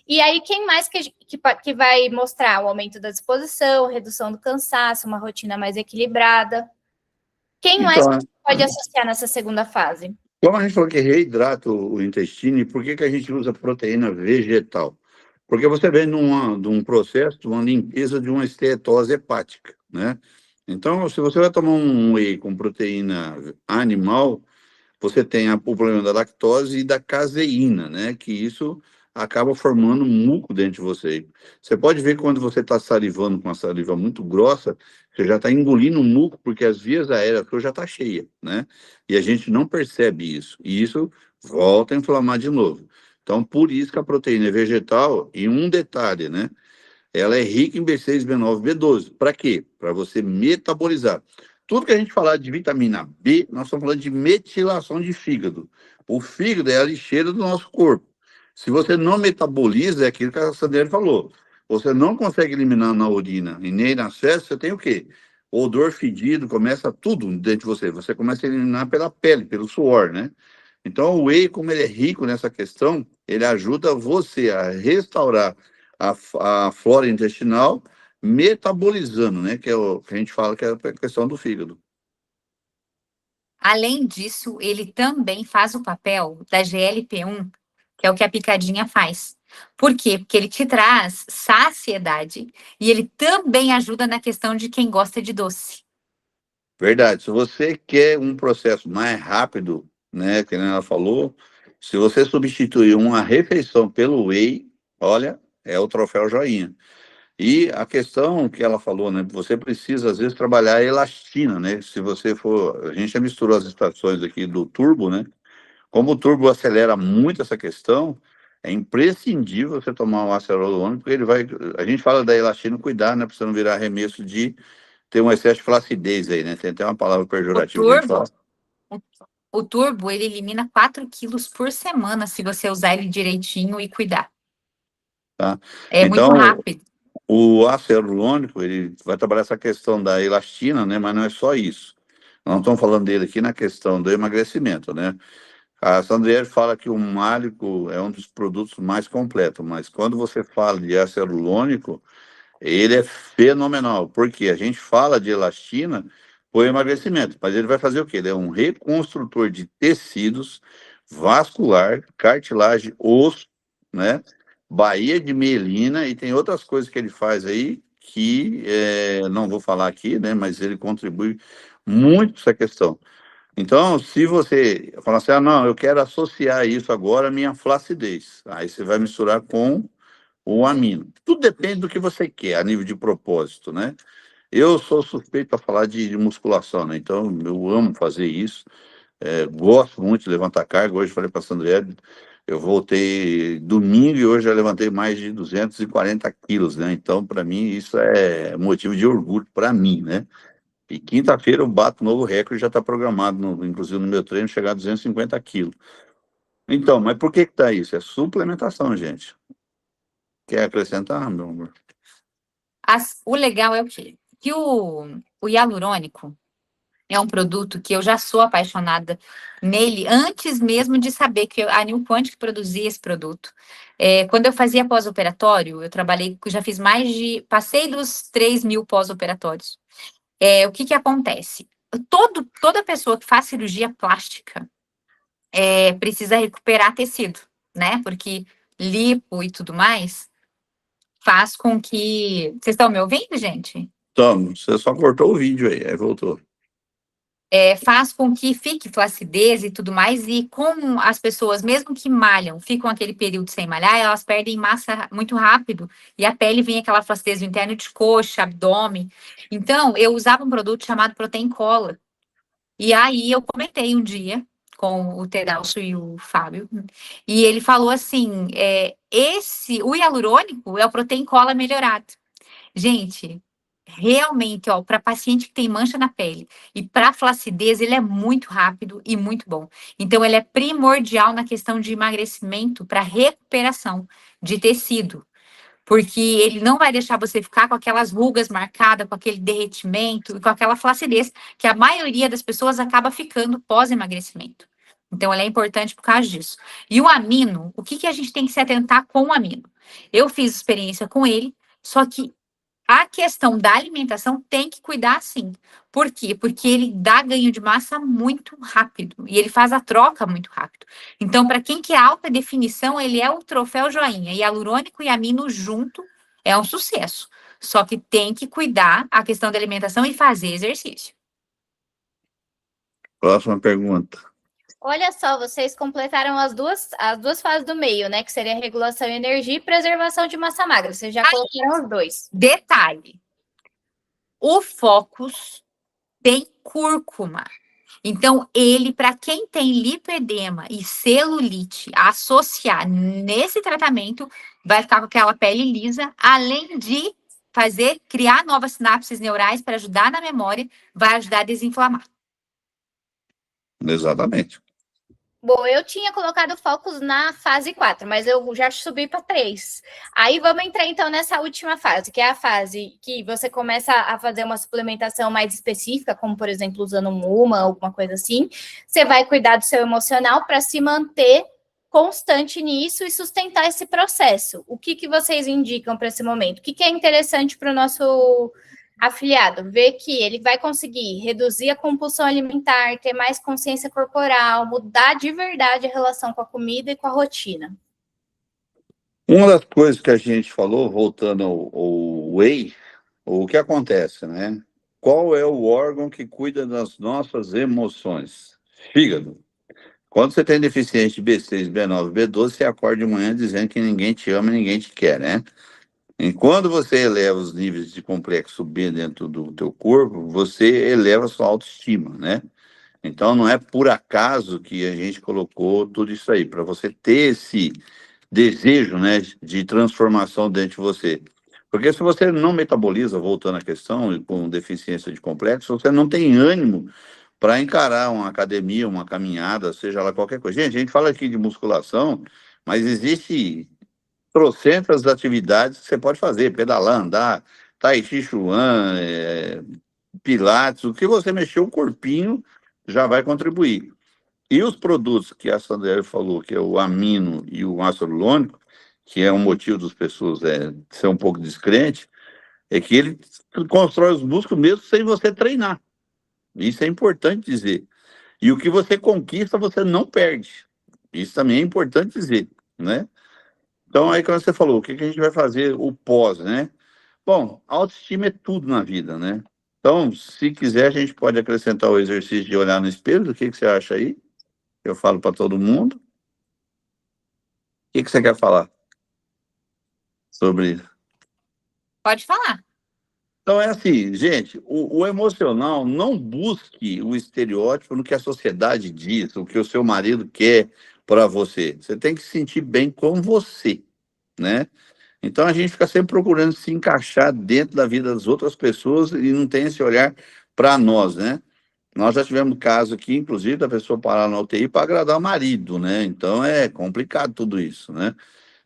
Speaker 1: E aí, quem mais que vai mostrar o aumento da disposição, redução do cansaço, uma rotina mais equilibrada? Quem mais
Speaker 3: Então,
Speaker 1: pode associar nessa segunda fase?
Speaker 3: como a gente falou que reidrata o intestino, e por que que a gente usa proteína vegetal? Porque você vem de um processo, de uma limpeza de uma esteatose hepática, né? Então, se você vai tomar um whey com proteína animal, você tem o problema da lactose e da caseína, né? Que isso acaba formando muco dentro de você. Você pode ver que quando você está salivando com uma saliva muito grossa, você já está engolindo muco, porque as vias aéreas já está cheia, né? E a gente não percebe isso. E isso volta a inflamar de novo. Então, por isso que a proteína é vegetal, e um detalhe, né? Ela é rica em B6, B9, B12. Para quê? Para você metabolizar. Tudo que a gente falar de vitamina B, nós estamos falando de metilação de fígado. O fígado é a lixeira do nosso corpo. Se você não metaboliza, é aquilo que a Sandra falou. Você não consegue eliminar na urina e nem na fezes, você tem o quê? Odor fedido, começa tudo dentro de você. Você começa a eliminar pela pele, pelo suor, né? Então, o whey, como ele é rico nessa questão, ele ajuda você a restaurar a flora intestinal, metabolizando, né? Que é o que a gente fala que é a questão do fígado.
Speaker 2: Além disso, ele também faz o papel da GLP-1, que é o que a picadinha faz. Por quê? Porque ele te traz saciedade e ele também ajuda na questão de quem gosta de doce.
Speaker 3: Verdade. Se você quer um processo mais rápido, né? Que nem ela falou, se você substituir uma refeição pelo whey, olha, é o troféu joinha. E a questão que ela falou, né? Você precisa, às vezes, trabalhar a elastina, né? Se você for. A gente já misturou as estações aqui do turbo, né? Como o turbo acelera muito essa questão, é imprescindível você tomar um ácido hialurônico, porque ele vai. A gente fala da elastina, cuidar, né? Para você não virar arremesso de ter um excesso de flacidez aí, né? Tem até uma palavra
Speaker 2: O
Speaker 3: pejorativa que a gente
Speaker 2: turbo,
Speaker 3: fala.
Speaker 2: o turbo, ele elimina 4 quilos por semana se você usar ele direitinho e cuidar.
Speaker 3: Tá?
Speaker 2: É muito
Speaker 3: Então,
Speaker 2: rápido.
Speaker 3: o ácido hialurônico, ele vai trabalhar essa questão da elastina, né? Mas não é só isso. Nós não estamos falando dele aqui na questão do emagrecimento, né? A Sandriere fala que o málico é um dos produtos mais completos, mas quando você fala de ácido hialurônico, ele é fenomenal, porque a gente fala de elastina por emagrecimento, mas ele vai fazer o quê? Ele é um reconstrutor de tecidos, vascular, cartilagem, osso, né? Baía de mielina, e tem outras coisas que ele faz aí que não vou falar aqui, né? Mas ele contribui muito para essa questão. Então, se você falar assim, não, eu quero associar isso agora à minha flacidez, aí você vai misturar com o amino. Tudo depende do que você quer, a nível de propósito, né? Eu sou suspeito para falar de musculação, né? Então, eu amo fazer isso, gosto muito de levantar carga. Hoje falei para a Sandriele, eu voltei domingo e hoje já levantei mais de 240 quilos, né? Então, para mim, isso é motivo de orgulho para mim, né? E quinta-feira eu bato um novo recorde, já está programado, inclusive no meu treino, chegar a 250 quilos. Então, mas por que está isso? É suplementação, gente. Quer acrescentar, meu amor?
Speaker 2: O legal é o quê? Que o hialurônico é um produto que eu já sou apaixonada nele antes mesmo de saber que a New Quantic produzia esse produto. Quando eu fazia pós-operatório, eu trabalhei, já fiz passei dos 3.000 pós-operatórios. O que que acontece? Toda pessoa que faz cirurgia plástica precisa recuperar tecido, né? Porque lipo e tudo mais faz com que... Vocês estão me ouvindo, gente?
Speaker 3: Então, você só cortou o vídeo aí voltou.
Speaker 2: Faz com que fique flacidez e tudo mais, e como as pessoas, mesmo que malham, ficam aquele período sem malhar, elas perdem massa muito rápido, e a pele vem aquela flacidez do interno de coxa, abdômen. Então, eu usava um produto chamado Protein Cola, e aí eu comentei um dia com o Tedalso e o Fábio, e ele falou assim, o hialurônico é o Protein Cola melhorado. Gente, realmente, ó, para paciente que tem mancha na pele e para flacidez, ele é muito rápido e muito bom. Então, ele é primordial na questão de emagrecimento para recuperação de tecido, porque ele não vai deixar você ficar com aquelas rugas marcadas, com aquele derretimento e com aquela flacidez que a maioria das pessoas acaba ficando pós-emagrecimento. Então, ele é importante por causa disso. E o amino, o que a gente tem que se atentar com o amino? Eu fiz experiência com ele, só que a questão da alimentação tem que cuidar sim. Por quê? Porque ele dá ganho de massa muito rápido e ele faz a troca muito rápido. Então, para quem quer alta definição, ele é o troféu joinha. E hialurônico e amino junto é um sucesso. Só que tem que cuidar a questão da alimentação e fazer exercício.
Speaker 3: Próxima pergunta.
Speaker 1: Olha só, vocês completaram as duas fases do meio, né? Que seria regulação de energia e preservação de massa magra. Vocês já colocaram os dois.
Speaker 2: Detalhe: o Focus tem cúrcuma. Então, ele, para quem tem lipedema e celulite, associar nesse tratamento, vai ficar com aquela pele lisa, além de criar novas sinapses neurais para ajudar na memória, vai ajudar a desinflamar.
Speaker 3: Exatamente.
Speaker 1: Bom, eu tinha colocado focos na fase 4, mas eu já subi para 3. Aí vamos entrar então nessa última fase, que é a fase que você começa a fazer uma suplementação mais específica, como por exemplo usando um UMA, alguma coisa assim. Você vai cuidar do seu emocional para se manter constante nisso e sustentar esse processo. O que vocês indicam para esse momento? O que é interessante para o nosso afiliado? Ver que ele vai conseguir reduzir a compulsão alimentar, ter mais consciência corporal, mudar de verdade a relação com a comida e com a rotina.
Speaker 3: Uma das coisas que a gente falou, voltando ao whey, o que acontece, né? Qual é o órgão que cuida das nossas emoções? Fígado. Quando você tem deficiência de B6, B9, B12, você acorda de manhã dizendo que ninguém te ama, ninguém te quer, né? E quando você eleva os níveis de complexo B dentro do teu corpo, você eleva a sua autoestima, né? Então não é por acaso que a gente colocou tudo isso aí, para você ter esse desejo, né, de transformação dentro de você. Porque se você não metaboliza, voltando à questão, com deficiência de complexo, você não tem ânimo para encarar uma academia, uma caminhada, seja lá qualquer coisa. Gente, a gente fala aqui de musculação, mas existe trocentas atividades que você pode fazer, pedalar, andar, tai chi chuan, pilates, o que você mexer o corpinho já vai contribuir. E os produtos que a Sandra falou, que é o amino e o ácido hialurônico, que é um motivo das pessoas ser um pouco descrente, é que ele constrói os músculos mesmo sem você treinar. Isso é importante dizer. E o que você conquista, você não perde. Isso também é importante dizer, né? Então, aí quando você falou, o que a gente vai fazer o pós, né? Bom, autoestima é tudo na vida, né? Então, se quiser, a gente pode acrescentar o exercício de olhar no espelho. O que você acha aí? Eu falo para todo mundo. O que você quer falar sobre isso?
Speaker 2: Pode falar.
Speaker 3: Então, é assim, gente, o emocional, não busque o estereótipo no que a sociedade diz, o que o seu marido quer para você. Você tem que se sentir bem com você, né? Então, a gente fica sempre procurando se encaixar dentro da vida das outras pessoas e não tem esse olhar para nós, né? Nós já tivemos caso aqui, inclusive, da pessoa parar na UTI para agradar o marido, né? Então, é complicado tudo isso, né?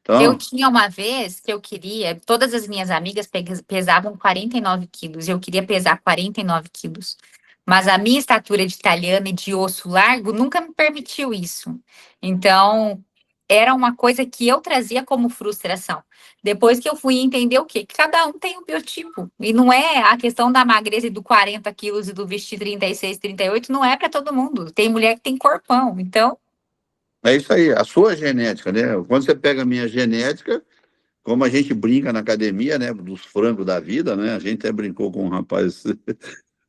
Speaker 2: Eu
Speaker 3: Então,
Speaker 2: tinha uma vez que eu queria, todas as minhas amigas pesavam 49 quilos, eu queria pesar 49 quilos. Mas a minha estatura de italiana e de osso largo nunca me permitiu isso. Então, era uma coisa que eu trazia como frustração. Depois que eu fui entender o quê? Que cada um tem um biotipo. E não é a questão da magreza e do 40 quilos e do vestir 36, 38, não é para todo mundo. Tem mulher que tem corpão. Então,
Speaker 3: é isso aí, a sua genética, né? Quando você pega a minha genética, como a gente brinca na academia, né? Dos frangos da vida, né? A gente até brincou com um rapaz,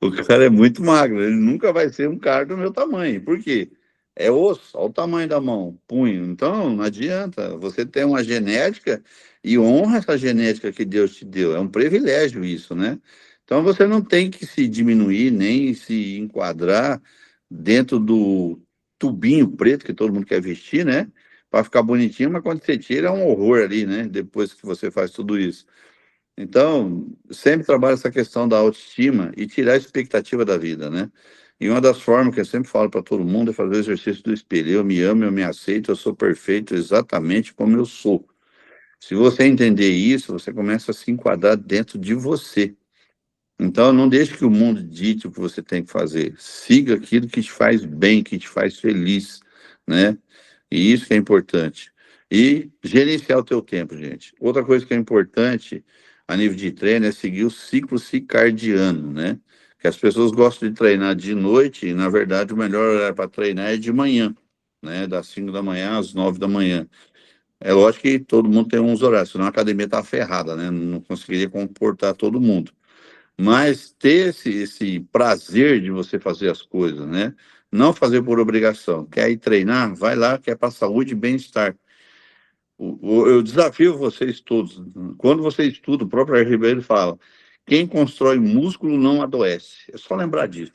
Speaker 3: o cara é muito magro, ele nunca vai ser um cara do meu tamanho. Por quê? É osso, olha o tamanho da mão, punho. Então, não adianta. Você tem uma genética e honra essa genética que Deus te deu. É um privilégio isso, né? Então, você não tem que se diminuir, nem se enquadrar dentro do tubinho preto que todo mundo quer vestir, né? Para ficar bonitinho, mas quando você tira é um horror ali, né? Depois que você faz tudo isso. Então, sempre trabalho essa questão da autoestima e tirar a expectativa da vida, né? E uma das formas que eu sempre falo para todo mundo é fazer o exercício do espelho. Eu me amo, eu me aceito, eu sou perfeito exatamente como eu sou. Se você entender isso, você começa a se enquadrar dentro de você. Então, não deixe que o mundo dite o que você tem que fazer. Siga aquilo que te faz bem, que te faz feliz, né? E isso que é importante. E gerenciar o teu tempo, gente. Outra coisa que é importante a nível de treino é seguir o ciclo circadiano, né? Que as pessoas gostam de treinar de noite e, na verdade, o melhor horário para treinar é de manhã, né? Das 5 da manhã às 9 da manhã. É lógico que todo mundo tem uns horários, senão a academia está ferrada, né? Não conseguiria comportar todo mundo. Mas ter esse prazer de você fazer as coisas, né? Não fazer por obrigação. Quer ir treinar? Vai lá, que é para saúde e bem-estar. Eu desafio vocês todos. Quando você estuda, o próprio R. Ribeiro fala: quem constrói músculo não adoece. É só lembrar disso,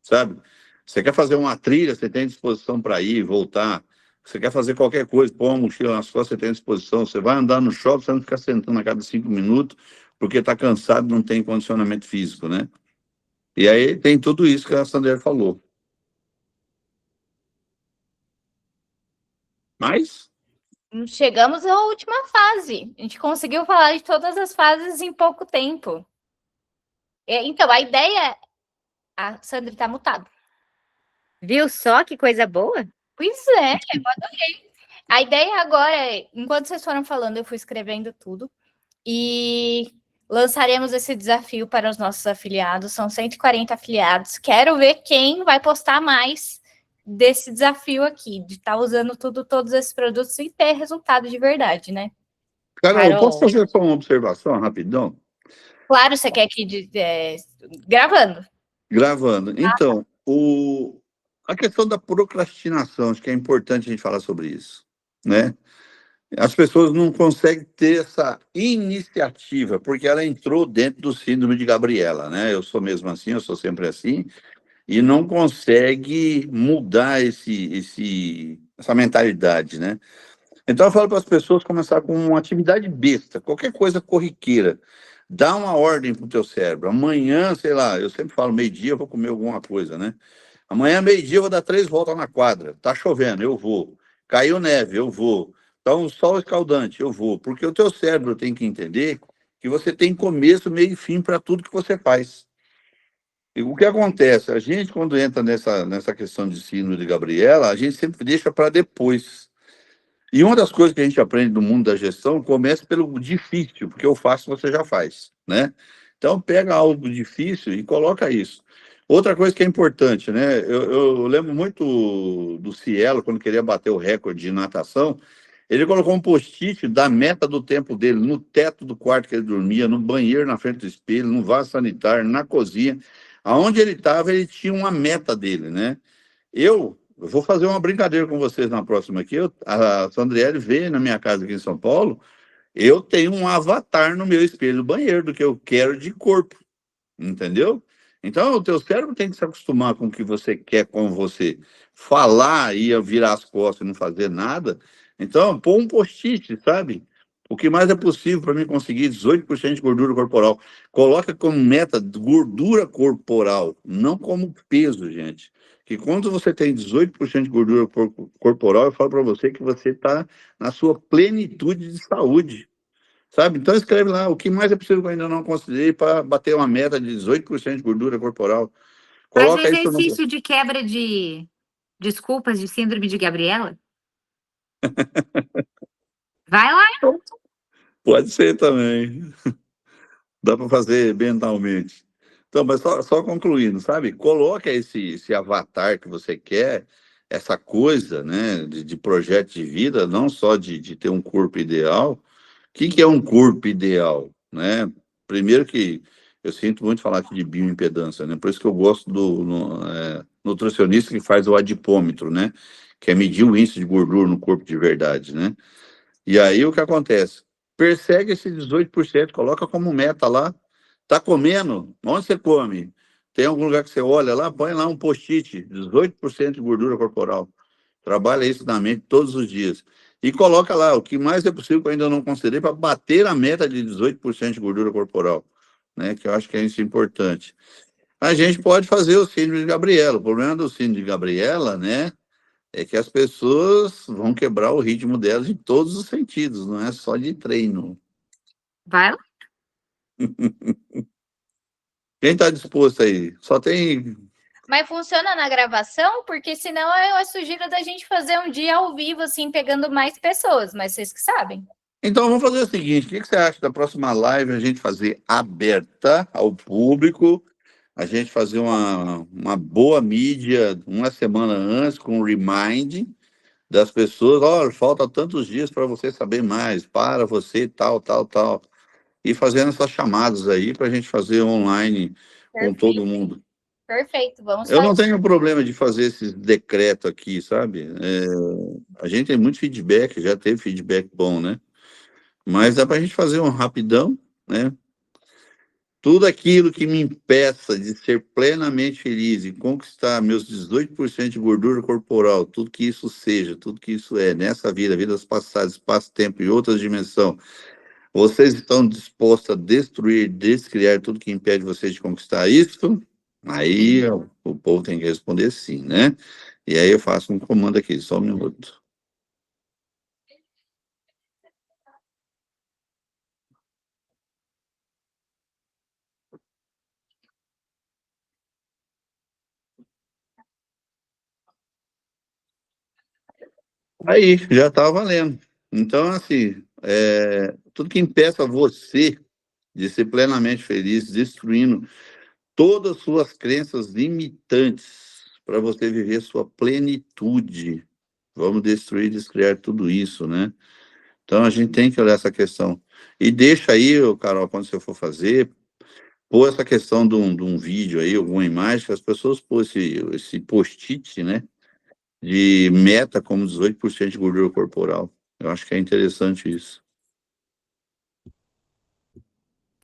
Speaker 3: sabe? Você quer fazer uma trilha, você tem disposição para ir, voltar. Você quer fazer qualquer coisa, pôr uma mochila nas costas, você tem disposição. Você vai andar no shopping, você não fica sentando a cada 5 minutos, porque está cansado, não tem condicionamento físico, né? E aí tem tudo isso que a Sandra falou. Mas,
Speaker 1: Chegamos à última fase. A gente conseguiu falar de todas as fases em pouco tempo. Então, a ideia... A Sandra está mutada.
Speaker 2: Viu só que coisa boa?
Speaker 1: Pois é, eu adorei. A ideia agora é, enquanto vocês foram falando, eu fui escrevendo tudo e lançaremos esse desafio para os nossos afiliados. São 140 afiliados. Quero ver quem vai postar mais desse desafio aqui, de estar usando todos esses produtos e ter resultado de verdade, né?
Speaker 3: Carol, posso fazer só uma observação rapidão?
Speaker 1: Claro, você quer que gravando.
Speaker 3: Gravando. Então, a questão da procrastinação, acho que é importante a gente falar sobre isso, né? As pessoas não conseguem ter essa iniciativa, porque ela entrou dentro do síndrome de Gabriela, né? Eu sou mesmo assim, eu sou sempre assim, e não consegue mudar essa mentalidade, né? Então eu falo para as pessoas começar com uma atividade besta, qualquer coisa corriqueira. Dá uma ordem para o teu cérebro. Amanhã, sei lá, eu sempre falo meio-dia, eu vou comer alguma coisa, né? Amanhã, meio-dia, eu vou dar 3 voltas na quadra. Tá chovendo, eu vou. Caiu neve, eu vou. Tá um sol escaldante, eu vou. Porque o teu cérebro tem que entender que você tem começo, meio e fim para tudo que você faz. E o que acontece? A gente, quando entra nessa questão de síndrome de Gabriela, a gente sempre deixa para depois. E uma das coisas que a gente aprende no mundo da gestão começa pelo difícil, porque o fácil você já faz, né? Então, pega algo difícil e coloca isso. Outra coisa que é importante, né? Eu lembro muito do Cielo, quando queria bater o recorde de natação, ele colocou um post-it da meta do tempo dele no teto do quarto que ele dormia, no banheiro na frente do espelho, no vaso sanitário, na cozinha. Aonde ele estava, ele tinha uma meta dele, né? Eu vou fazer uma brincadeira com vocês na próxima aqui. A Sandriele veio na minha casa aqui em São Paulo. Eu tenho um avatar no meu espelho do banheiro do que eu quero de corpo, entendeu? Então, o teu cérebro tem que se acostumar com o que você quer com você. Falar e virar as costas e não fazer nada. Então, pôr um post-it, sabe? O que mais é possível para mim conseguir 18% de gordura corporal. Coloca como meta gordura corporal, não como peso, gente. Que quando você tem 18% de gordura corporal, eu falo para você que você está na sua plenitude de saúde. Sabe? Então escreve lá o que mais é possível que eu ainda não considerei para bater uma meta de 18% de gordura corporal.
Speaker 2: Faz
Speaker 3: Coloca isso no...
Speaker 2: exercício de quebra de desculpas de síndrome de Gabriela. Vai lá.
Speaker 3: Pode ser também. Dá para fazer mentalmente. Então, mas só concluindo, sabe? Coloca esse avatar que você quer, essa coisa, né, de projeto de vida, não só de ter um corpo ideal. O que é um corpo ideal, né? Primeiro que eu sinto muito falar aqui de bioimpedância, né? Por isso que eu gosto do nutricionista que faz o adipômetro, né? Que é medir o índice de gordura no corpo de verdade, né? E aí o que acontece? Persegue esse 18%, coloca como meta lá. Tá comendo? Onde você come? Tem algum lugar que você olha lá? Põe lá um post-it, 18% de gordura corporal. Trabalha isso na mente todos os dias. e coloca lá o que mais é possível, que eu ainda não considerei, para bater a meta de 18% de gordura corporal, né? Que eu acho que é isso importante. A gente pode fazer o síndrome de Gabriela. O problema do síndrome de Gabriela, né, é que as pessoas vão quebrar o ritmo delas em todos os sentidos, não é só de treino.
Speaker 2: Vai lá.
Speaker 3: Quem está disposto aí? Só tem.
Speaker 1: Mas funciona na gravação? Porque senão eu sugiro da gente fazer um dia ao vivo, assim, pegando mais pessoas, mas vocês que sabem.
Speaker 3: Então, vamos fazer o seguinte: o que você acha da próxima live a gente fazer aberta ao público? A gente fazer uma boa mídia uma semana antes, com um remind das pessoas. Olha, falta tantos dias para você saber mais, para você, tal, tal, tal. E fazendo essas chamadas aí para a gente fazer online com todo mundo.
Speaker 1: Perfeito, vamos
Speaker 3: Eu não
Speaker 1: fazer.
Speaker 3: tenho problema de fazer esses decretos aqui, sabe? A gente tem muito feedback, já teve feedback bom, né? Mas dá para a gente fazer um rapidão, né? Tudo aquilo que me impeça de ser plenamente feliz e conquistar meus 18% de gordura corporal, tudo que isso seja, tudo que isso é, nessa vida, vidas passadas, espaço-tempo e outras dimensões, vocês estão dispostos a destruir, descriar tudo que impede vocês de conquistar isso? Aí o povo tem que responder sim, né? E aí eu faço um comando aqui, só um minuto. Aí, já está valendo. Então, assim, tudo que impeça você de ser plenamente feliz, destruindo todas as suas crenças limitantes para você viver sua plenitude. Vamos destruir, descriar tudo isso, né? Então, a gente tem que olhar essa questão. E deixa aí, Carol, quando você for fazer, pôr essa questão de um vídeo aí, alguma imagem, que as pessoas pôr esse post-it, né? De meta como 18% de gordura corporal. Eu acho que é interessante isso.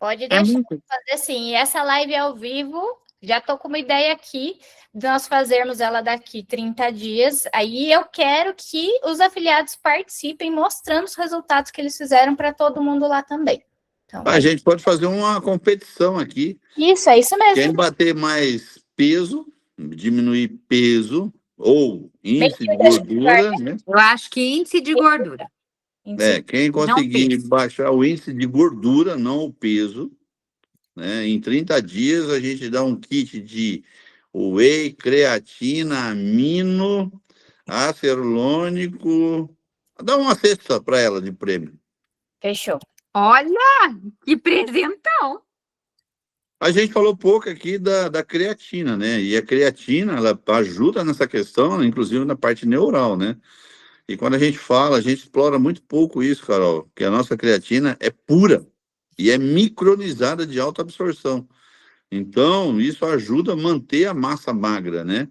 Speaker 1: Pode
Speaker 2: É
Speaker 1: deixar
Speaker 2: muito.
Speaker 1: fazer sim. E essa live ao vivo, já estou com uma ideia aqui de nós fazermos ela daqui 30 dias. Aí eu quero que os afiliados participem, mostrando os resultados que eles fizeram para todo mundo lá também. Então,
Speaker 3: A gente pode fazer uma competição aqui.
Speaker 1: isso, é isso mesmo.
Speaker 3: Quem bater mais peso, diminuir peso ou índice de
Speaker 1: Bem-vindo,
Speaker 3: gordura, né?
Speaker 2: Eu acho que índice de gordura.
Speaker 3: Quem
Speaker 2: Não
Speaker 3: conseguir
Speaker 2: peso.
Speaker 3: baixar o índice de gordura, não o peso, né? Em 30 dias a gente dá um kit de whey, creatina, amino, ácido hialurônico. Dá uma cesta para ela de prêmio.
Speaker 1: Fechou.
Speaker 2: Olha, que presentão.
Speaker 3: A gente falou pouco aqui da creatina, né? E a creatina, ela ajuda nessa questão, inclusive na parte neural, né? E quando a gente fala, a gente explora muito pouco isso, Carol, que a nossa creatina é pura e é micronizada de alta absorção. Então, isso ajuda a manter a massa magra, né?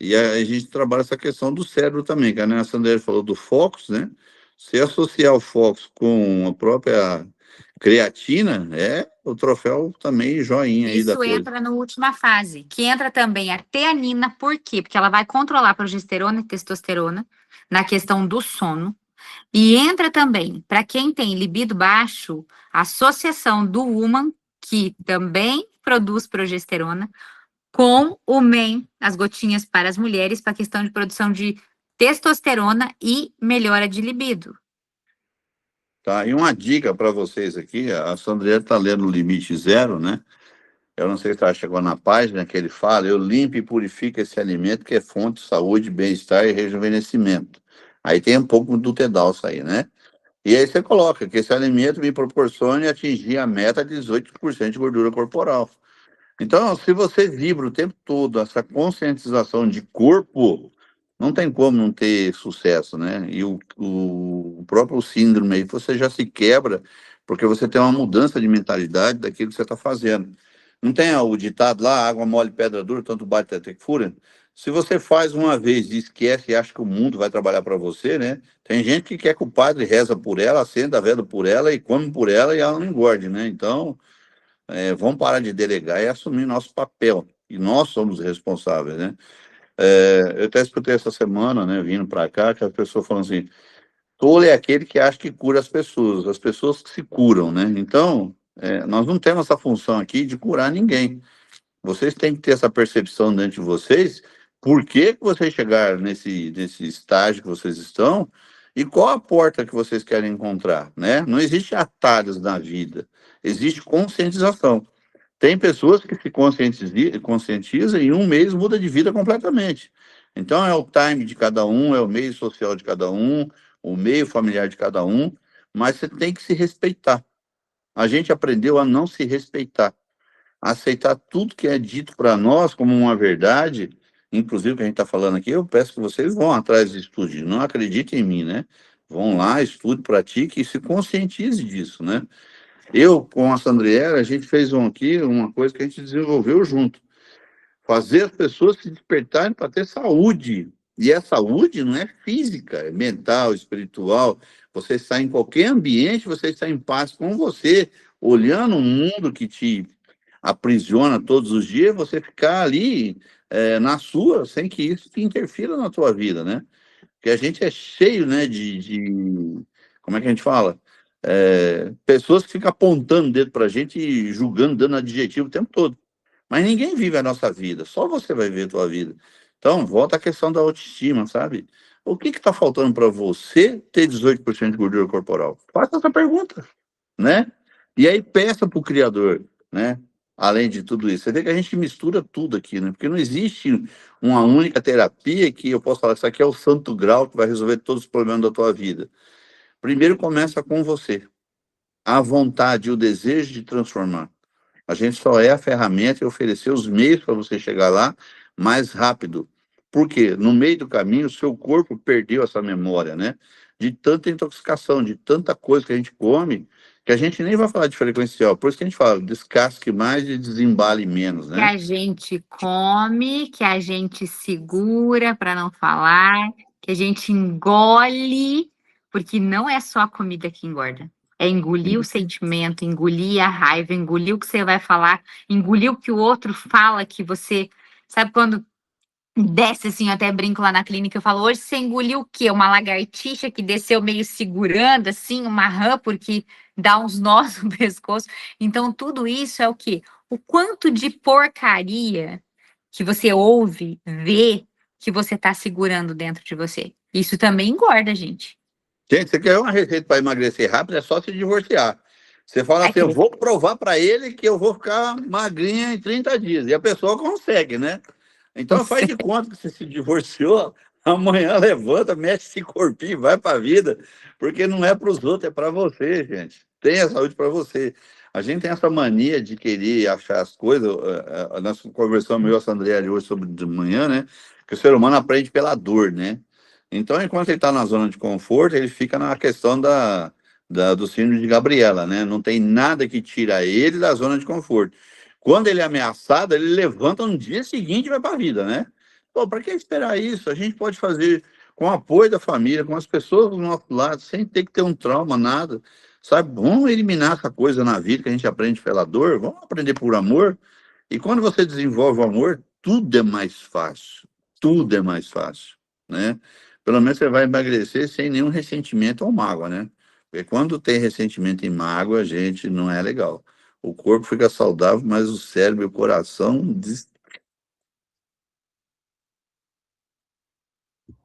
Speaker 3: E a gente trabalha essa questão do cérebro também, que a Sandra falou do Focus, né? Se associar o Focus com a própria creatina, é o troféu também joinha aí da
Speaker 2: Isso
Speaker 3: coisa.
Speaker 2: entra na última fase, que entra também a teanina, por quê? Porque ela vai controlar a progesterona e testosterona na questão do sono. E entra também, para quem tem libido baixo, a associação do Woman, que também produz progesterona, com o MEN, as gotinhas para as mulheres, para a questão de produção de testosterona e melhora de libido.
Speaker 3: Tá? E uma dica para vocês aqui, a Sandra está lendo o Limite Zero, né? Eu não sei se ela chegou na página que ele fala, eu limpo e purifico esse alimento que é fonte de saúde, bem-estar e rejuvenescimento. Aí tem um pouco do Tedalça aí, né? E aí você coloca que esse alimento me proporcione atingir a meta de 18% de gordura corporal. Então, se você vibra o tempo todo essa conscientização de corpo, não tem como não ter sucesso, né? E o próprio síndrome aí, você já se quebra, porque você tem uma mudança de mentalidade daquilo que você está fazendo. Não tem o ditado lá, água mole, pedra dura, tanto bate até que fura? Se você faz uma vez e esquece e acha que o mundo vai trabalhar para você, né? Tem gente que quer que o padre reza por ela, acenda a vela por ela e come por ela e ela não engorde, né? Então, vamos parar de delegar e assumir nosso papel. E nós somos responsáveis, né? Eu até escutei essa semana, né, vindo para cá, que as pessoas falam assim, Tolo é aquele que acha que cura as pessoas que se curam, né? Então, nós não temos essa função aqui de curar ninguém. Vocês têm que ter essa percepção dentro de vocês, por que que vocês chegaram nesse estágio que vocês estão e qual a porta que vocês querem encontrar, né? Não existe atalhos na vida, existe conscientização. Tem pessoas que se conscientizam e em um mês muda de vida completamente. Então é o time de cada um, é o meio social de cada um, o meio familiar de cada um, mas você tem que se respeitar. A gente aprendeu a não se respeitar, a aceitar tudo que é dito para nós como uma verdade, inclusive o que a gente está falando aqui, eu peço que vocês vão atrás de estudo, não acreditem em mim, né? Vão lá, estude, pratique e se conscientize disso, né? Eu, com a Sandriera, a gente fez aqui uma coisa que a gente desenvolveu junto. Fazer as pessoas se despertarem para ter saúde. E a saúde não é física, é mental, espiritual. Você está em qualquer ambiente, você está em paz com você, olhando um mundo que te aprisiona todos os dias, você ficar ali na sua, sem que isso te interfira na tua vida, né? Porque a gente é cheio, né, como é que a gente fala? Pessoas que ficam apontando o dedo para a gente e julgando, dando adjetivo o tempo todo. Mas ninguém vive a nossa vida, só você vai ver a tua vida. Então, volta à questão da autoestima, sabe? O que está faltando para você ter 18% de gordura corporal? Faça essa pergunta, né? E aí peça para o Criador, né? Além de tudo isso. Você vê que a gente mistura tudo aqui, né? Porque não existe uma única terapia que eu posso falar, isso aqui é o santo grau que vai resolver todos os problemas da tua vida. Primeiro começa com você. A vontade e o desejo de transformar. A gente só é a ferramenta e oferecer os meios para você chegar lá mais rápido. Por quê? No meio do caminho, o seu corpo perdeu essa memória, né? De tanta intoxicação, de tanta coisa que a gente come, que a gente nem vai falar de frequencial. Por isso que a gente fala, descasque mais e desembale menos,
Speaker 2: Que
Speaker 3: né?
Speaker 2: a gente come, que a gente segura para não falar, que a gente engole, porque não é só a comida que engorda. É engolir o sentimento, engolir a raiva, engolir o que você vai falar, engolir o que o outro fala, que você... Sabe quando desce assim, eu até brinco lá na clínica, eu falo, hoje você engoliu o quê? Uma lagartixa que desceu meio segurando, assim, uma rã, porque dá uns nós no pescoço. Então, tudo isso é o quê? O quanto de porcaria que você ouve, vê, que você tá segurando dentro de você. Isso também engorda, gente.
Speaker 3: Gente, você quer uma receita para emagrecer rápido, é só se divorciar. Você fala assim, eu vou provar para ele que eu vou ficar magrinha em 30 dias. E a pessoa consegue, né? Então faz de conta que você se divorciou, amanhã levanta, mexe esse corpinho e vai para a vida, porque não é para os outros, é para você, gente. Tenha saúde para você. A gente tem essa mania de querer achar as coisas. Nós conversamos, eu e a Sandriele hoje sobre de manhã, né? Que o ser humano aprende pela dor, né? Então, enquanto ele está na zona de conforto, ele fica na questão do síndrome de Gabriela, né? Não tem nada que tira ele da zona de conforto. Quando ele é ameaçado, ele levanta no dia seguinte e vai para a vida, né? Pô, para que esperar isso? A gente pode fazer com o apoio da família, com as pessoas do nosso lado, sem ter que ter um trauma, nada. Sabe? Vamos eliminar essa coisa na vida que a gente aprende pela dor, vamos aprender por amor. E quando você desenvolve o amor, tudo é mais fácil. Tudo é mais fácil, né? Pelo menos você vai emagrecer sem nenhum ressentimento ou mágoa, né? Porque quando tem ressentimento e mágoa, gente, não é legal. O corpo fica saudável, mas o cérebro e o coração,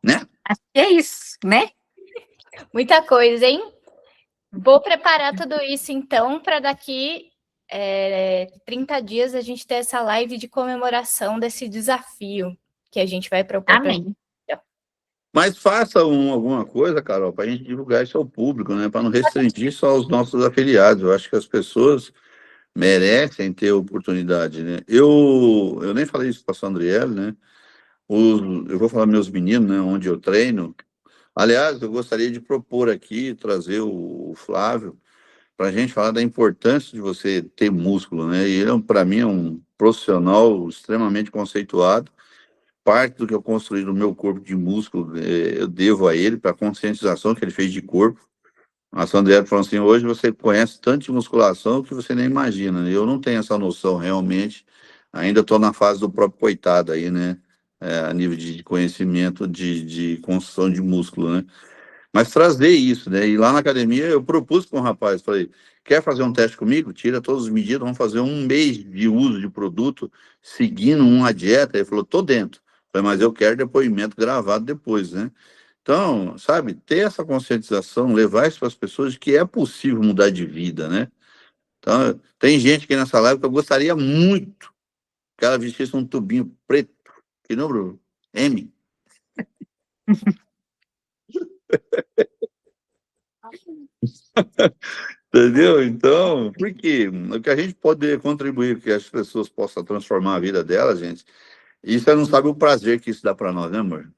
Speaker 3: né?
Speaker 2: Acho que é isso, né?
Speaker 1: Muita coisa, hein? Vou preparar tudo isso, então, para daqui 30 dias a gente ter essa live de comemoração desse desafio que a gente vai propor.
Speaker 2: Amém.
Speaker 3: Mas faça alguma coisa, Carol, para a gente divulgar isso ao público, né? Para não restringir só os nossos afiliados. Eu acho que as pessoas merecem ter oportunidade, né? Eu nem falei isso para a Sandriele, né? Eu vou falar meus meninos, né? Onde eu treino. Aliás, eu gostaria de propor aqui, trazer o Flávio, para a gente falar da importância de você ter músculo, né? E ele, para mim, é um profissional extremamente conceituado. Parte do que eu construí no meu corpo de músculo, eu devo a ele, para a conscientização que ele fez de corpo. A Sandra falou assim, hoje você conhece tanto de musculação que você nem imagina, né? Eu não tenho essa noção realmente, ainda estou na fase do próprio coitado aí, né? A nível de conhecimento de construção de músculo, né? Mas trazer isso, né? E lá na academia eu propus para um rapaz, falei, quer fazer um teste comigo? Tira todas as medidas, vamos fazer um mês de uso de produto, seguindo uma dieta. Ele falou, tô dentro. Falei, mas eu quero depoimento gravado depois, né? Então, sabe, ter essa conscientização, levar isso para as pessoas de que é possível mudar de vida, né? Então, tem gente aqui nessa live que eu gostaria muito que ela vestisse um tubinho preto, que número? M. Entendeu? Então, por quê? O que a gente pode contribuir, que as pessoas possam transformar a vida delas, gente, e você não sabe o prazer que isso dá para nós, né, amor?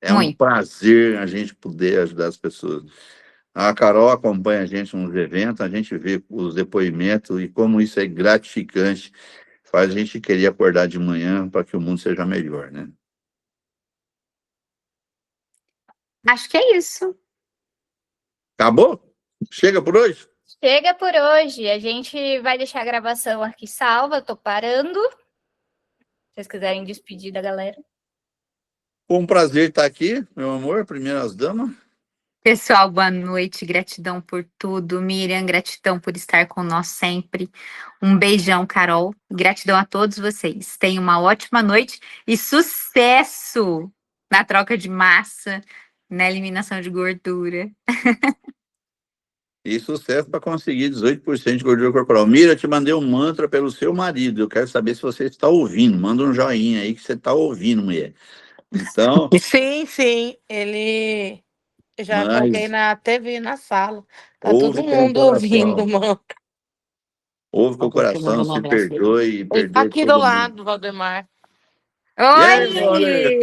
Speaker 3: É um
Speaker 2: Muito.
Speaker 3: prazer a gente poder ajudar as pessoas. A Carol acompanha a gente nos eventos, a gente vê os depoimentos e como isso é gratificante, faz a gente querer acordar de manhã para que o mundo seja melhor, né?
Speaker 2: Acho que é isso.
Speaker 3: Acabou? Chega por hoje?
Speaker 1: Chega por hoje. A gente vai deixar a gravação aqui salva. Tô parando. Se vocês quiserem despedir da galera.
Speaker 3: Foi um prazer estar aqui, meu amor, primeiras damas.
Speaker 2: Pessoal, boa noite. Gratidão por tudo. Miriam, gratidão por estar com nós sempre. Um beijão, Carol. Gratidão a todos vocês. Tenham uma ótima noite e sucesso na troca de massa, na eliminação de gordura.
Speaker 3: E sucesso para conseguir 18% de gordura corporal. Mira, eu te mandei um mantra pelo seu marido. Eu quero saber se você está ouvindo. Manda um joinha aí que você está ouvindo, mulher. Então,
Speaker 4: Sim, ele já coloquei
Speaker 3: mas
Speaker 4: na TV na sala. Tá
Speaker 3: ouve
Speaker 4: todo
Speaker 3: com o
Speaker 4: mundo ouvindo,
Speaker 3: coração.
Speaker 4: mano.
Speaker 3: Ouve com o coração, se perdoe e
Speaker 4: Ele tá
Speaker 3: perdoe
Speaker 4: aqui do
Speaker 3: todo mundo.
Speaker 4: lado, Valdemar.
Speaker 3: E aí, meu amor?
Speaker 2: Oi!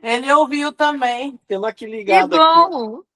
Speaker 4: Ele ouviu também.
Speaker 5: Temos aqui
Speaker 2: Que
Speaker 5: ligado aqui.
Speaker 2: bom!